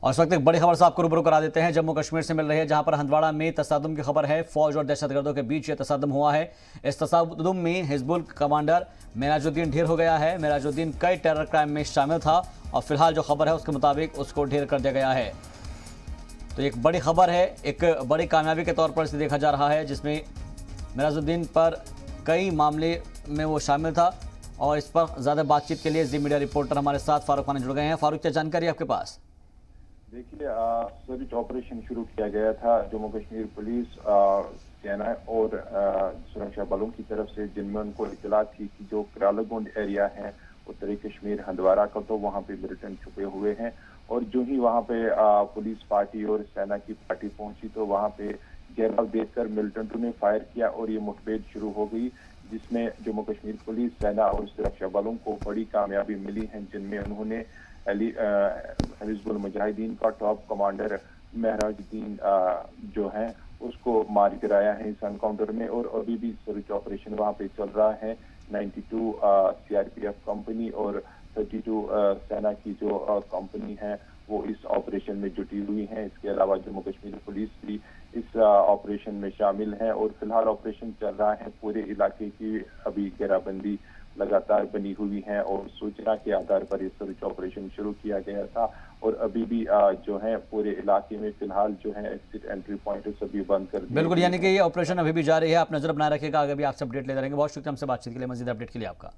और इस वक्त एक बड़ी खबर से आपको रूबरू करा देते हैं, जम्मू कश्मीर से मिल रही है, जहां पर हंदवाड़ा में तसादुम की खबर है। फौज और दहशतगर्दों के बीच यह तसादुम हुआ है। इस तसादुम में हिजबुल कमांडर मेराजुद्दीन ढेर हो गया है। मेराजुद्दीन कई टेरर क्राइम में शामिल था और फिलहाल जो खबर है उसके मुताबिक उसको ढेर कर दिया गया है। तो एक बड़ी खबर है, एक बड़ी कामयाबी के तौर पर इसे देखा जा रहा है, जिसमें मेराजुद्दीन पर कई मामले में वो शामिल था। और इस पर ज़्यादा बातचीत के लिए जी मीडिया रिपोर्टर हमारे साथ फारूक खान जुड़ गए हैं। फारूक, क्या जानकारी आपके पास? देखिए, सर्च ऑपरेशन शुरू किया गया था जम्मू कश्मीर पुलिस, सेना और सुरक्षा बलों की तरफ से, जिनमें उनको इतला थी कि जो करालागुंड एरिया है उत्तरी कश्मीर हंदवाड़ा का, तो वहाँ पे मिलिटेंट छुपे हुए हैं। और जो ही वहाँ पे पुलिस पार्टी और सेना की पार्टी पहुंची तो वहाँ पे घेराव देखकर मिलिटेंटों ने फायर किया और ये मुठभेड़ शुरू हो गई, जिसमें जम्मू कश्मीर पुलिस, सेना और सुरक्षा बलों को बड़ी कामयाबी मिली है, जिनमें उन्होंने हिजबुल मुजाहिदीन का टॉप कमांडर मेहराजुद्दीन जो है उसको मार गिराया है इस एनकाउंटर में। और अभी भी सर्च ऑपरेशन वहां पे चल रहा है। 92 सीआरपीएफ कंपनी और 32 सेना की जो कंपनी है वो इस ऑपरेशन में जुटी हुई है। इसके अलावा जम्मू कश्मीर पुलिस भी इस ऑपरेशन में शामिल है और फिलहाल ऑपरेशन चल रहा है। पूरे इलाके की अभी घेराबंदी लगातार बनी हुई है और सूचना के आधार पर ये सर्च ऑपरेशन शुरू किया गया था। और अभी भी जो है पूरे इलाके में फिलहाल जो है एग्जिट एंट्री पॉइंट सभी बंद कर दिए। बिल्कुल, यानी कि ये ऑपरेशन अभी भी जारी है। आप नजर बनाए रखिएगा, आगे भी आपसे अपडेट लेते रहेंगे। बहुत शुक्रिया हमसे बातचीत के लिए। मजीद अपडेट के लिए आपका।